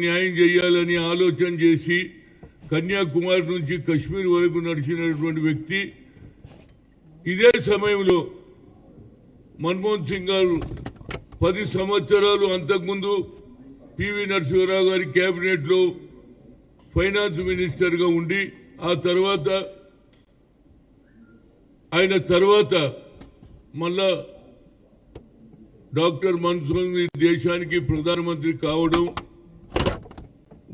న్యాయం చేయాలని ఆలోచన చేసి కన్యాకుమారి నుంచి కశ్మీర్ వరకు నడిచినటువంటి వ్యక్తి. ఇదే సమయంలో మన్మోహన్ సింగ్ గారు 10 సంవత్సరాలు అంతకుముందు పివి నరసింహారావు గారి క్యాబినెట్లో ఫైనాన్స్ మినిస్టర్గా ఉండి ఆయన తర్వాత మళ్ళా డాక్టర్ మన్మోహన్ సింగ్ దేశానికి ప్రధానమంత్రి కావడం,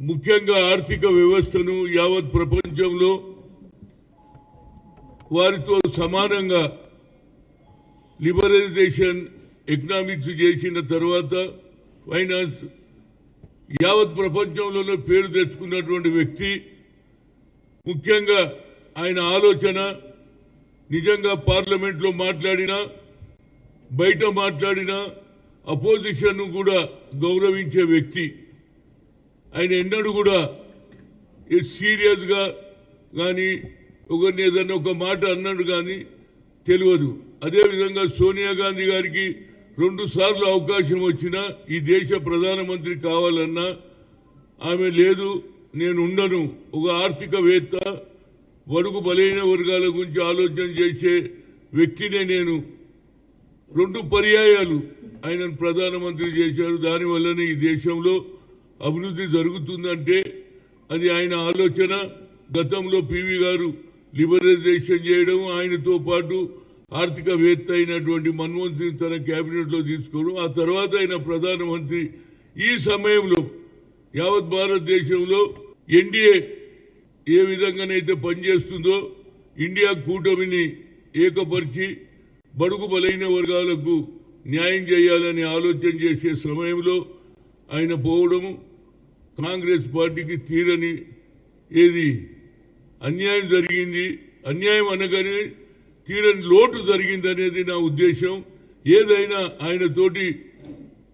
ముఖ్యంగా ఆర్థిక వ్యవస్థను యావత్ ప్రపంచంలో వారితో సమానంగా లిబరలైజేషన్ ఎకనామిక్స్ చేసిన తర్వాత ఫైనాన్స్ యావత్ ప్రపంచంలోనే పేరు తెచ్చుకున్నటువంటి వ్యక్తి. ముఖ్యంగా ఆయన ఆలోచన నిజంగా పార్లమెంట్లో మాట్లాడినా బయట మాట్లాడినా అపోజిషన్ కూడా గౌరవించే వ్యక్తి. ఆయన ఎన్నడూ కూడా సీరియస్గా కానీ ఒకరిని ఏదన్నా ఒక మాట అన్నాడు కానీ తెలియదు. అదేవిధంగా సోనియా గాంధీ గారికి 2 సార్లు అవకాశం వచ్చినా ఈ దేశ ప్రధానమంత్రి కావాలన్నా ఆమె లేదు, నేను ఉండను, ఒక ఆర్థికవేత్త, బడుగు బలైన వర్గాల గురించి ఆలోచన చేసే వ్యక్తినే నేను 2 పర్యాయాలు ఆయనను ప్రధానమంత్రి చేశారు. దానివల్లనే ఈ దేశంలో అభివృద్ధి జరుగుతుందంటే అది ఆయన ఆలోచన. గతంలో పివి గారు లిబరలైజేషన్ చేయడం, ఆయనతో పాటు ఆర్థికవేత్త అయినటువంటి మన్మోహన్ సింగ్ తన క్యాబినెట్లో తీసుకోవడం, ఆ తర్వాత ఆయన ప్రధానమంత్రి. ఈ సమయంలో యావత్ భారతదేశంలో ఎన్డీఏ ఏ విధంగానైతే పనిచేస్తుందో ఇండియా కూటమిని ఏకపరిచి బడుగు బలైన వర్గాలకు న్యాయం చేయాలని ఆలోచన చేసే సమయంలో ఆయన పోవడము కాంగ్రెస్ పార్టీకి తీరని అన్యాయం జరిగింది. అన్యాయం అనగానే తీరని లోటు జరిగిందనేది నా ఉద్దేశం. ఏదైనా ఆయనతోటి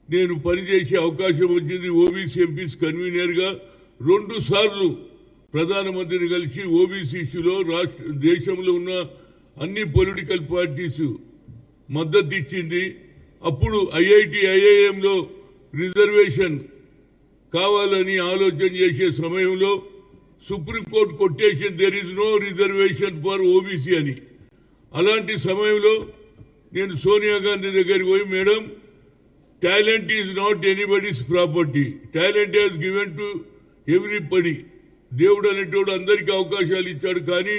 నేను పనిచేసే అవకాశం వచ్చింది. ఓబీసీ ఎంపీస్ కన్వీనర్గా 2 సార్లు ప్రధానమంత్రిని కలిసి ఓబీసీ ఇష్యూలో దేశంలో ఉన్న అన్ని పొలిటికల్ పార్టీస్ మద్దతు ఇచ్చింది. అప్పుడు ఐఐఎంలో రిజర్వేషన్ కావాలని ఆలోచన చేసే సమయంలో supreme court quotation there is no reservation for OBC అని. అలాంటి సమయంలో నేను సోనియా గాంధీ దగ్గరికి పోయి, madam, talent is not anybody's property, talent has given to everybody. దేవుడు అనేటోడు అందరికీ అవకాశాలు ఇచ్చాడు, కానీ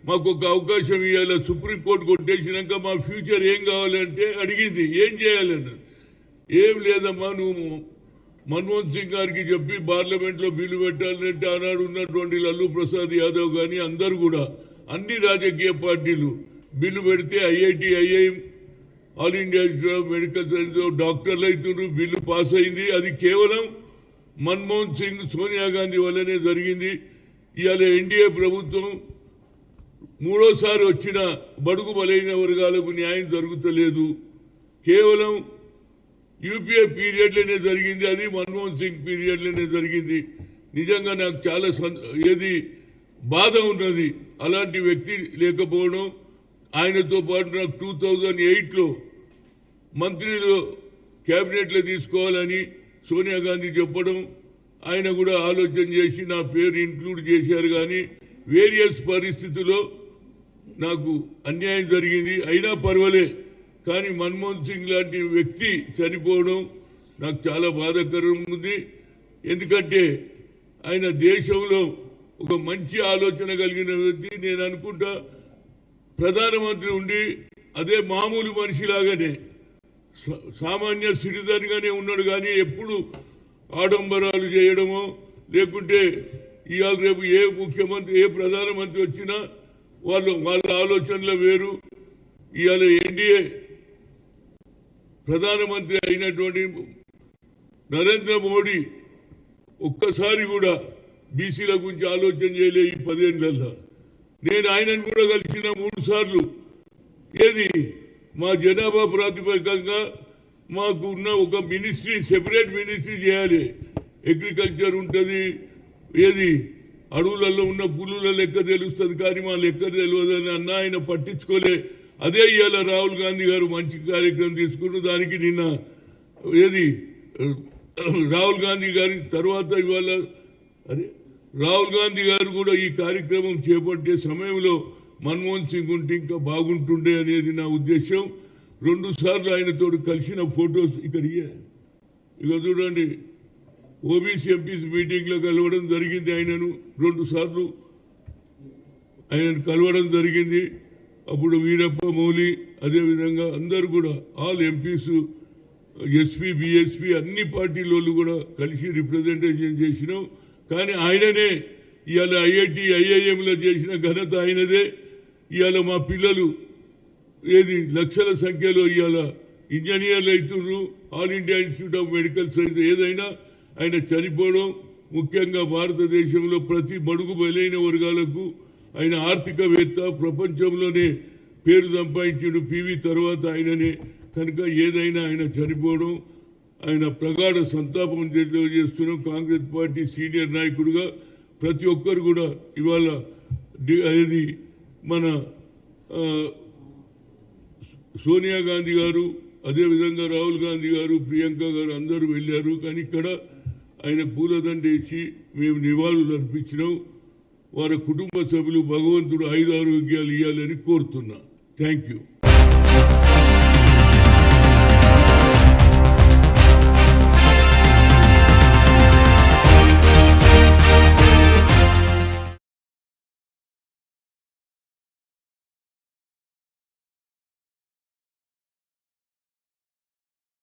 మాకు ఒక అవకాశం ఇవ్వాలి. సుప్రీంకోర్టు కొట్టేసినాక మా ఫ్యూచర్ ఏం కావాలంటే అడిగింది, ఏం చేయాలన్నారు. ఏం లేదమ్మా, నువ్వు మన్మోహన్ సింగ్ గారికి చెప్పి పార్లమెంట్లో బిల్లు పెట్టాలంటే ఆనాడు ఉన్నటువంటి లల్లూ ప్రసాద్ యాదవ్ కానీ అందరూ కూడా అన్ని రాజకీయ పార్టీలు బిల్లు పెడితే IIM all India institute of medical science డాక్టర్లు అవుతున్నారు. బిల్లు పాస్ అయింది. అది కేవలం మన్మోహన్ సింగ్, సోనియా గాంధీ వల్లనే జరిగింది. ఇవాళ ఎన్డీఏ ప్రభుత్వం 3వసారి వచ్చిన బడుగు బలైన వర్గాలకు న్యాయం జరుగుతలేదు. కేవలం యూపీఏ పీరియడ్లోనే జరిగింది, అది మన్మోహన్ సింగ్ పీరియడ్లోనే జరిగింది. నిజంగా నాకు చాలా బాధ ఉన్నది అలాంటి వ్యక్తి లేకపోవడం. ఆయనతో పాటు నాకు 2008లో మంత్రిలో క్యాబినెట్లో తీసుకోవాలని సోనియా గాంధీ చెప్పడం, ఆయన కూడా ఆలోచన చేసి నా పేరు ఇంక్లూడ్ చేశారు. కానీ వేరియస్ పరిస్థితుల్లో నాకు అన్యాయం జరిగింది. అయినా పర్వాలే, కానీ మన్మోహన్ సింగ్ లాంటి వ్యక్తి చనిపోవడం నాకు చాలా బాధాకరం ఉంది. ఎందుకంటే ఆయన దేశంలో ఒక మంచి ఆలోచన కలిగిన వ్యక్తి. నేను అనుకుంటా ప్రధానమంత్రి ఉండి అదే మామూలు మనిషిలాగానే సామాన్య సిటిజన్గానే ఉన్నాడు, కానీ ఎప్పుడు ఆడంబరాలు చేయడమో లేకుంటే ఇవాళ రేపు ఏ ముఖ్యమంత్రి ఏ ప్రధానమంత్రి వచ్చినా వాళ్ళ ఆలోచనలు వేరు. ఇవాళ ఎన్డీఏ ప్రధానమంత్రి అయినటువంటి నరేంద్ర మోడీ ఒక్కసారి కూడా బీసీల గురించి ఆలోచన చేయలే ఈ 10 ఏళ్లలో. నేను ఆయనను కూడా కలిసిన 3 సార్లు. మా జనాభా ప్రాతిపదికంగా మాకు ఉన్న ఒక మినిస్ట్రీ, సెపరేట్ మినిస్ట్రీ చేయాలి. అగ్రికల్చర్ ఉంటుంది, అడవులలో ఉన్న పులుల లెక్క తెలుస్తుంది, కానీ మా లెక్క తెలియదని అన్న. ఆయన పట్టించుకోలే. అదే ఇవాళ రాహుల్ గాంధీ గారు మంచి కార్యక్రమం తీసుకున్నారు. దానికి నిన్న రాహుల్ గాంధీ గారి తర్వాత ఇవాళ అరే రాహుల్ గాంధీ గారు కూడా ఈ కార్యక్రమం చేపట్టే సమయంలో మన్మోహన్ సింగ్ ఉంటే ఇంకా బాగుంటుండే అనేది నా ఉద్దేశం. 2 సార్లు ఆయనతో కలిసిన ఫొటోస్ ఇక్కడ ఇక చూడండి. ఓబీసీ ఎంపీస్ మీటింగ్లో కలవడం జరిగింది. ఆయనను 2 సార్లు ఆయనను కలవడం జరిగింది. అప్పుడు వీరప్ప మౌలి అదేవిధంగా అందరూ కూడా ఆల్ ఎంపీస్ ఎస్పీ బీఎస్పీ అన్ని పార్టీల కూడా కలిసి రిప్రజెంటేషన్ చేసినాం. కానీ ఆయననే ఇవాళ ఐఐటి ఐఐఎంలో చేసిన ఘనత ఆయనదే. ఇవాళ మా పిల్లలు లక్షల సంఖ్యలో ఇవాళ ఇంజనీర్లు అవుతున్నారు. All India institute of medical science ఏదైనా ఆయన చనిపోవడం ముఖ్యంగా భారతదేశంలో ప్రతి బడుగు బలైన వర్గాలకు ఆయన ఆర్థికవేత్త, ప్రపంచంలోనే పేరు సంపాదించాడు. పివి తర్వాత ఆయననే. కనుక ఏదైనా ఆయన చనిపోవడం ఆయన ప్రగాఢ సంతాపం తెలియజేస్తున్నాం. కాంగ్రెస్ పార్టీ సీనియర్ నాయకుడిగా ప్రతి ఒక్కరు కూడా ఇవాళ అది మన సోనియా గాంధీ గారు అదేవిధంగా రాహుల్ గాంధీ గారు ప్రియాంక గారు అందరూ వెళ్ళారు. కానీ ఇక్కడ ఆయన పూలదండ వేసి మేము నివాళులు అర్పించినాం. వారి కుటుంబ సభ్యులు భగవంతుడు 5 ఆరోగ్యాలు ఇవ్వాలని కోరుతున్నా. Thank you.